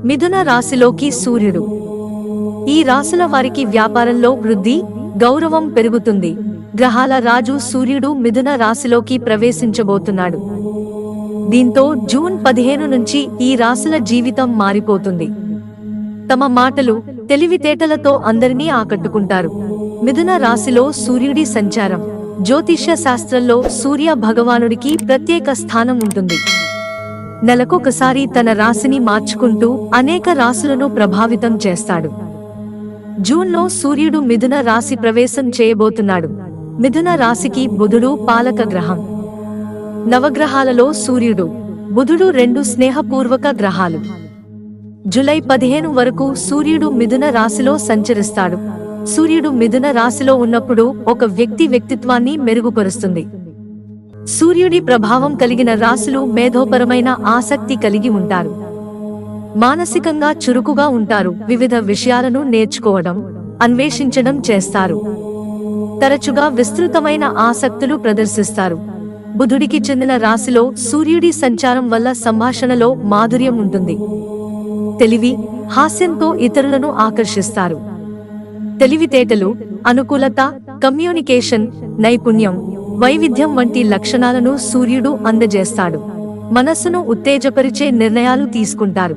మిథున రాశిలోకి సూర్యుడు. ఈ రాశుల వారికి వ్యాపారంలో వృద్ధి, గౌరవం పెరుగుతుంది. గ్రహాల రాజు సూర్యుడు మిథున రాశిలోకి ప్రవేశించబోతున్నాడు. దీంతో జూన్ 15 నుంచి ఈ రాశుల జీవితం మారిపోతుంది. తమ మాటలు, తెలివితేటలతో అందరినీ ఆకట్టుకుంటారు. మిథున రాశిలో సూర్యుడి సంచారం. జ్యోతిష్య శాస్త్రంలో సూర్య భగవానుడికి ప్రత్యేక స్థానం ఉంటుంది. నెలకొకసారి తన రాశిని మార్చుకుంటూ అనేక రాశులను ప్రభావితం చేస్తాడు. జూన్లో సూర్యుడు మిథున రాశి ప్రవేశం చేయబోతున్నాడు. మిథున రాశికి బుధుడు పాలక గ్రహం. నవగ్రహాలలో సూర్యుడు, బుధుడు రెండు స్నేహపూర్వక గ్రహాలు. జూలై 15 వరకు సూర్యుడు మిథున రాశిలో సంచరిస్తాడు. సూర్యుడు మిథున రాశిలో ఉన్నప్పుడు ఒక వ్యక్తి వ్యక్తిత్వాన్ని మెరుగుపరుస్తుంది. సూర్యుడి ప్రభావం కలిగిన రాశులు మేధోపరమైన ఆసక్తి కలిగి ఉంటారు. మానసికంగా చురుకుగా ఉంటారు. వివిధ విషయాలను నేర్చుకోవడం, అన్వేషించడం చేస్తారు. తరచుగా విస్తృతమైన ఆసక్తులు ప్రదర్శిస్తారు. బుధుడికి చెందిన రాశిలో సూర్యుడి సంచారం వల్ల సంభాషణలో మాధుర్యం ఉంటుంది. తెలివి, హాస్యంతో ఇతరులను ఆకర్షిస్తారు. తెలివితేటలు, అనుకూలత, కమ్యూనికేషన్, నైపుణ్యం, వైవిధ్యం వంటి లక్షణాలను సూర్యుడు అందజేస్తాడు. మనస్సును ఉత్తేజపరిచే నిర్ణయాలు తీసుకుంటారు.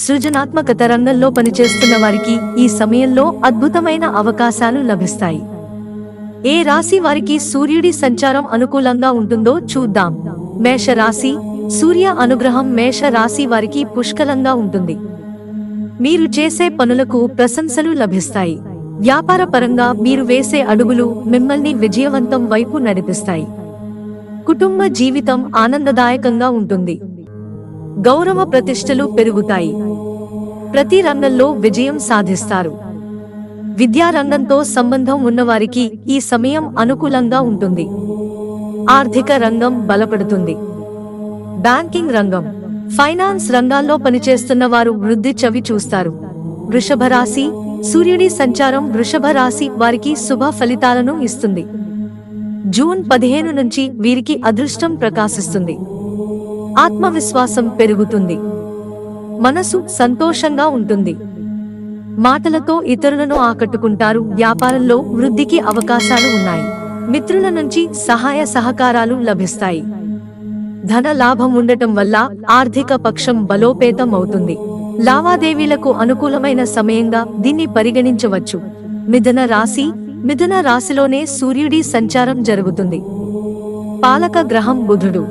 సృజనాత్మకత రంగంలో పనిచేస్తున్న వారికి ఈ సమయంలో అద్భుతమైన అవకాశాలు లభిస్తాయి. ఏ రాశి వారికి సూర్యుడి సంచారం అనుకూలంగా ఉంటుందో చూద్దాం. మేషరాశి. సూర్య అనుగ్రహం మేష రాశి వారికి పుష్కలంగా ఉంటుంది. మీరు చేసే పనులకు ప్రశంసలు లభిస్తాయి. వ్యాపార పరంగా మీరు వేసే అడుగులు మిమ్మల్ని విజయవంతం వైపు నడిపిస్తాయి. కుటుంబ జీవితం ఆనందదాయకంగా ఉంటుంది. గౌరవ ప్రతిష్టలు పెరుగుతాయి. ప్రతి రంగంలో విజయం సాధిస్తారు. విద్యా రంగంతో సంబంధం ఉన్నవారికి ఈ సమయం అనుకూలంగా ఉంటుంది. ఆర్థిక రంగం బలపడుతుంది. బ్యాంకింగ్ రంగం, ఫైనాన్స్ రంగాల్లో పనిచేస్తున్న వారు వృద్ధి చవి చూస్తారు. వృషభ రాశి. సూర్యుడి సంచారం వృషభ రాశి వారికి శుభ ఫలితాలను ఇస్తుంది. జూన్ 15 నుంచి వీరికి అదృష్టం ప్రకాశిస్తుంది. ఆత్మవిశ్వాసం పెరుగుతుంది. మనసు సంతోషంగా ఉంటుంది. మాటలతో ఇతరులను ఆకట్టుకుంటారు. వ్యాపారంలో వృద్ధికి అవకాశాలు ఉన్నాయి. మిత్రుల నుంచి సహాయ సహకారాలు లభిస్తాయి. ధన లాభం ఉండటం వల్ల ఆర్థిక పక్షం బలోపేతం అవుతుంది. లావాదేవీలకు అనుకూలమైన సమయంగా దీన్ని పరిగణించవచ్చు. మిథున రాశి. మిథున రాశిలోనే సూర్యుడి సంచారం జరుగుతుంది. పాలక గ్రహం బుధుడు.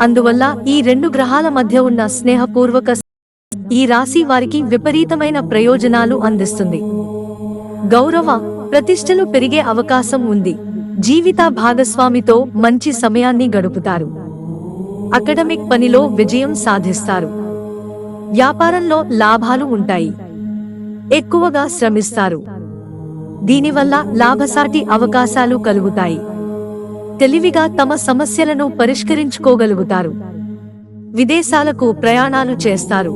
అందువల్ల ఈ రెండు గ్రహాల మధ్య ఉన్న స్నేహపూర్వక ఈ రాశి వారికి విపరీతమైన ప్రయోజనాలు అందిస్తుంది. గౌరవ ప్రతిష్టలు పెరిగే అవకాశం ఉంది. జీవిత భాగస్వామితో మంచి సమయాన్ని గడుపుతారు. అకాడమిక్ పనిలో విజయం సాధిస్తారు. వ్యాపారంలో లాభాలు ఉంటాయి. ఎక్కువగా శ్రమిస్తారు. దీనివల్ల లాభసాటి అవకాశాలు కలుగుతాయి. తెలివిగా తమ సమస్యలను పరిష్కరించుకోగలుగుతారు. విదేశాలకు ప్రయాణాలు చేస్తారు.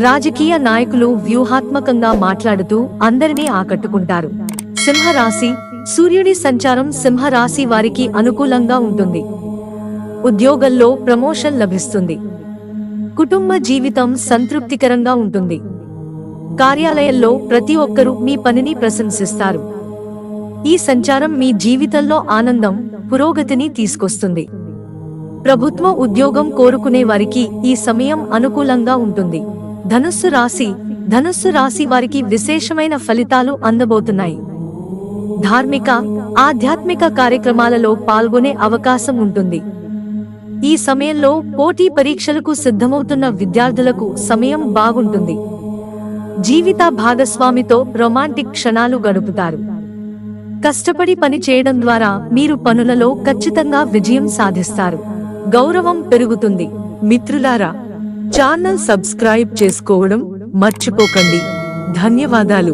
రాజకీయ నాయకులు వ్యూహాత్మకంగా మాట్లాడుతూ అందరినీ ఆకట్టుకుంటారు. సింహరాశి. సూర్యుడి సంచారం సింహరాశి వారికి అనుకూలంగా ఉంటుంది. ఉద్యోగంలో ప్రమోషన్ లభిస్తుంది. కుటుంబ జీవితం సంతృప్తికరంగా ఉంటుంది. కార్యాలయంలో ప్రతి ఒక్కరూ మీ పనిని ప్రశంసిస్తారు. ఈ సంచారం మీ జీవితంలో ఆనందం, పురోగతిని తీసుకొస్తుంది. ప్రభుత్వ ఉద్యోగం కోరుకునే వారికి ఈ సమయం అనుకూలంగా ఉంటుంది. ధనుస్సు రాశి. ధనుస్సు రాశి వారికి విశేషమైన ఫలితాలు అందబోతున్నాయి. ధార్మిక, ఆధ్యాత్మిక కార్యక్రమాలలో పాల్గొనే అవకాశం ఉంటుంది. ఈ సమయంలో పోటీ పరీక్షలకు సిద్ధమవుతున్న విద్యార్థులకు సమయం బాగుంటుంది. జీవిత భాగస్వామితో రొమాంటిక్ క్షణాలు గడుపుతారు. కష్టపడి పని చేయడం ద్వారా మీరు పనులలో ఖచ్చితంగా విజయం సాధిస్తారు. గౌరవం పెరుగుతుంది. మిత్రులారా, ఛానల్ సబ్స్క్రైబ్ చేసుకోవడం మర్చిపోకండి. ధన్యవాదాలు.